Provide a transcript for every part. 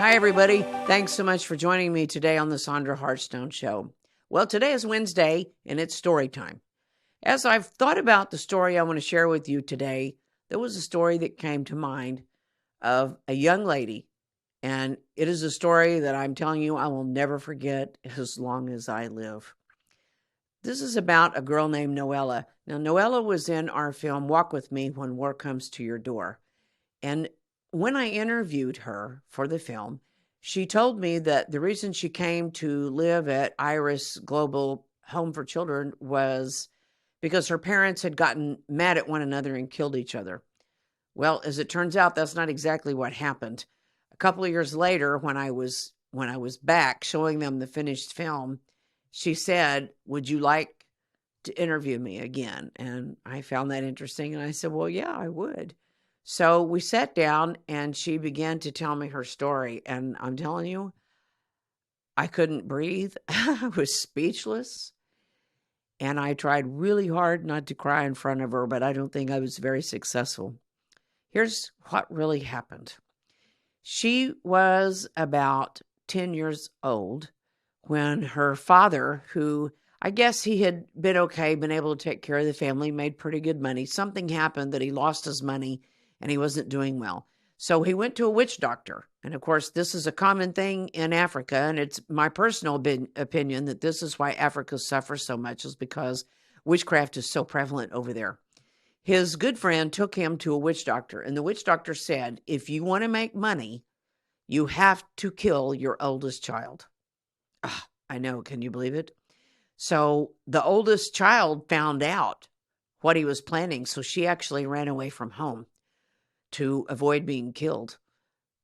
Hi, everybody. Thanks so much for joining me today on the Sandra Hartstone Show. Well, today is Wednesday, and it's story time. As I've thought about the story I want to share with you today, there was a story that came to mind of a young lady, and it is a story that I'm telling you I will never forget as long as I live. This is about a girl named Noela. Now, Noela was in our film Walk With Me When War Comes to Your Door. And when I interviewed her for the film, she told me that the reason she came to live at Iris Global Home for Children was because her parents had gotten mad at one another and killed each other. Well, as it turns out, that's not exactly what happened. A couple of years later, when I was back showing them the finished film, she said, "Would you like to interview me again?" And I found that interesting, and I said, "Well, yeah, I would." So we sat down and she began to tell me her story. And I'm telling you, I couldn't breathe. I was speechless. And I tried really hard not to cry in front of her, but I don't think I was very successful. Here's what really happened. She was about 10 years old when her father, who I guess he had been okay, been able to take care of the family, made pretty good money. Something happened that he lost his money and he wasn't doing well. So he went to a witch doctor. And of course, this is a common thing in Africa. And it's my personal opinion that this is why Africa suffers so much, is because witchcraft is so prevalent over there. His good friend took him to a witch doctor. And the witch doctor said, if you want to make money, you have to kill your oldest child. I know. Can you believe it? So the oldest child found out what he was planning. So she actually ran away from home to avoid being killed.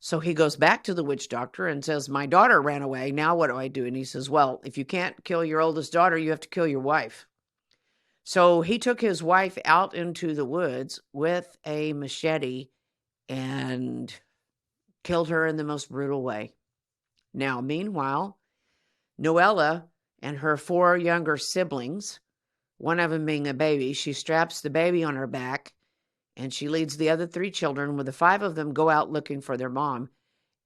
So he goes back to the witch doctor and says, my daughter ran away. Now what do I do? And he says, well, if you can't kill your oldest daughter, you have to kill your wife. So he took his wife out into the woods with a machete and killed her in the most brutal way. Now, meanwhile, Noela and her 4 younger siblings, one of them being a baby, she straps the baby on her back and she leads the other 3 children, where the 5 of them go out looking for their mom,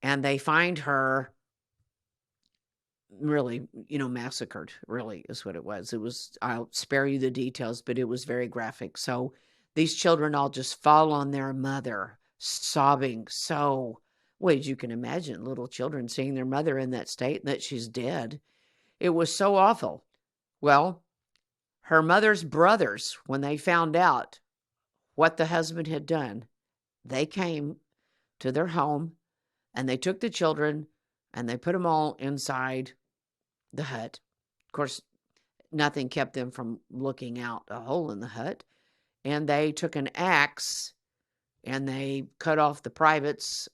and they find her really, massacred, really is what it was. It was, I'll spare you the details, but it was very graphic. So these children all just fall on their mother, sobbing. So, well, as you can imagine, little children seeing their mother in that state and that she's dead. It was so awful. Well, her mother's brothers, when they found out what the husband had done, they came to their home and they took the children and they put them all inside the hut. Of course, nothing kept them from looking out a hole in the hut. And they took an axe and they cut off the privates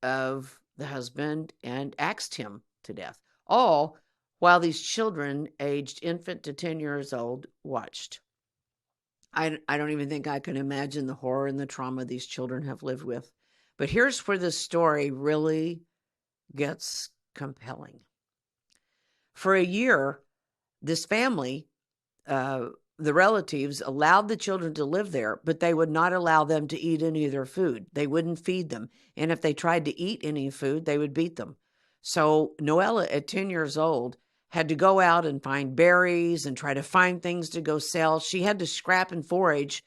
of the husband and axed him to death. All while these children, aged infant to 10 years old, watched. I don't even think I can imagine the horror and the trauma these children have lived with. But here's where the story really gets compelling. For a year, this family, the relatives, allowed the children to live there, but they would not allow them to eat any of their food. They wouldn't feed them. And if they tried to eat any food, they would beat them. So Noela, at 10 years old, had to go out and find berries and try to find things to go sell. She had to scrap and forage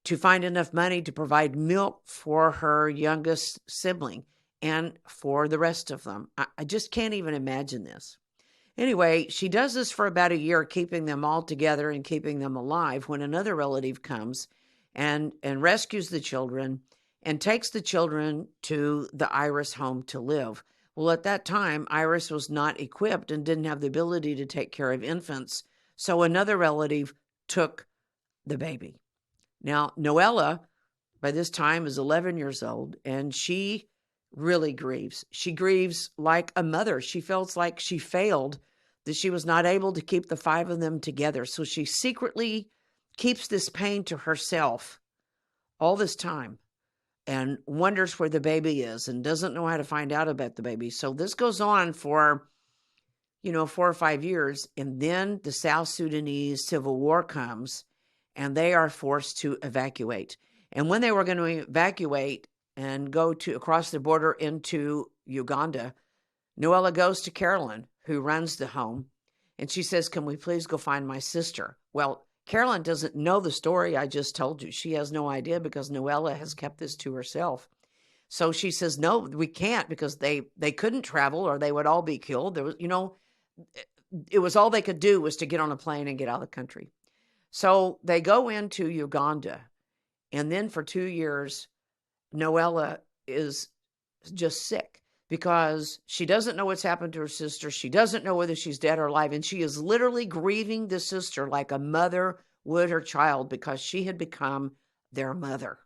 to find enough money to provide milk for her youngest sibling and for the rest of them. I just can't even imagine this. Anyway, she does this for about a year, keeping them all together and keeping them alive, when another relative comes and rescues the children and takes the children to the Iris home to live. Well, at that time, Iris was not equipped and didn't have the ability to take care of infants. So another relative took the baby. Now, Noela, by this time, is 11 years old, and she really grieves. She grieves like a mother. She feels like she failed, that she was not able to keep the 5 of them together. So she secretly keeps this pain to herself all this time and wonders where the baby is and doesn't know how to find out about the baby. So this goes on for, 4 or 5 years. And then the South Sudanese Civil War comes and they are forced to evacuate. And when they were going to evacuate and go to across the border into Uganda, Noela goes to Carolyn, who runs the home, and she says, "Can we please go find my sister?" Well, Carolyn doesn't know the story I just told you. She has no idea because Noela has kept this to herself. So she says, "No, we can't because they couldn't travel or they would all be killed." There was, it was all they could do was to get on a plane and get out of the country. So they go into Uganda, and then for 2 years, Noela is just sick because she doesn't know what's happened to her sister. She doesn't know whether she's dead or alive, and she is literally grieving the sister like a mother would her child because she had become their mother.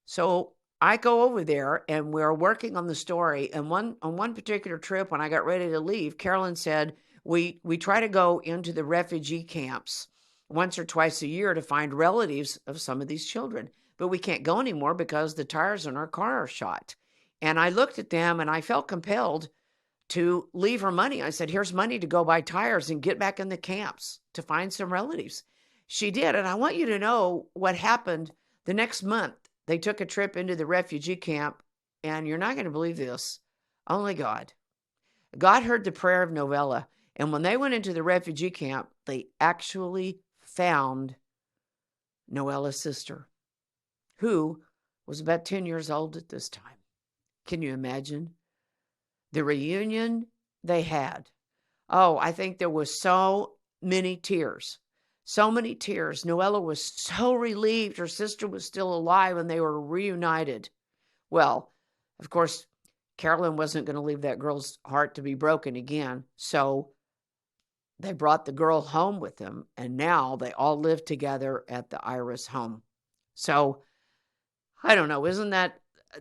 So I go over there and we're working on the story. And on one particular trip, when I got ready to leave, Carolyn said, we try to go into the refugee camps once or twice a year to find relatives of some of these children. But we can't go anymore because the tires in our car are shot. And I looked at them and I felt compelled to leave her money. I said, "Here's money to go buy tires and get back in the camps to find some relatives." She did. And I want you to know what happened the next month. They took a trip into the refugee camp, and you're not going to believe this. Only God. God heard the prayer of Noela, and when they went into the refugee camp, they actually found Noela's sister, who was about 10 years old at this time. Can you imagine the reunion they had? Oh, I think there was so many tears. So many tears. Noela was so relieved her sister was still alive and they were reunited. Well, of course, Carolyn wasn't going to leave that girl's heart to be broken again. So they brought the girl home with them, and now they all live together at the Iris home. So I don't know.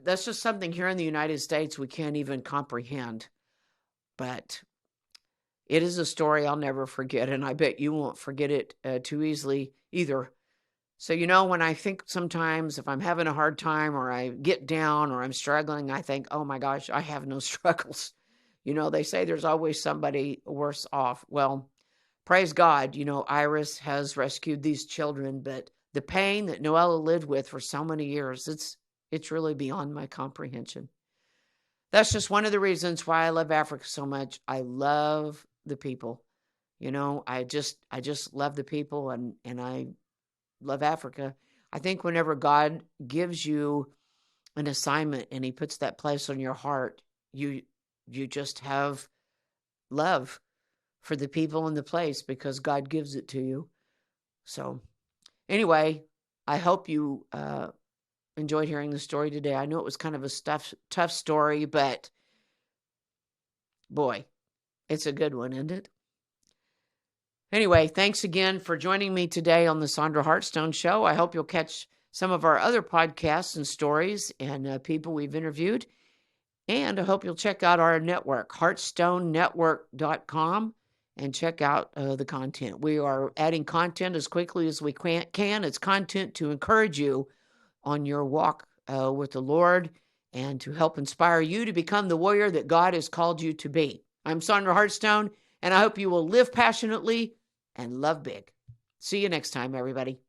That's just something here in the United States we can't even comprehend. But it is a story I'll never forget, and I bet you won't forget it too easily either. So, when I think sometimes if I'm having a hard time or I get down or I'm struggling, I think, oh my gosh, I have no struggles. They say there's always somebody worse off. Well, praise God, Iris has rescued these children, but the pain that Noela lived with for so many years, it's really beyond my comprehension. That's just one of the reasons why I love Africa so much. I love the people. I just love the people and I love Africa. I think whenever God gives you an assignment and he puts that place on your heart, you just have love for the people in the place because God gives it to you. So anyway, I hope you enjoyed hearing the story today. I know it was kind of a tough story, but boy, it's a good one, isn't it? Anyway, thanks again for joining me today on the Sandra Heartstone Show. I hope you'll catch some of our other podcasts and stories and people we've interviewed. And I hope you'll check out our network, heartstonenetwork.com, and check out the content. We are adding content as quickly as we can. It's content to encourage you on your walk with the Lord and to help inspire you to become the warrior that God has called you to be. I'm Sandra Heartstone, and I hope you will live passionately and love big. See you next time, everybody.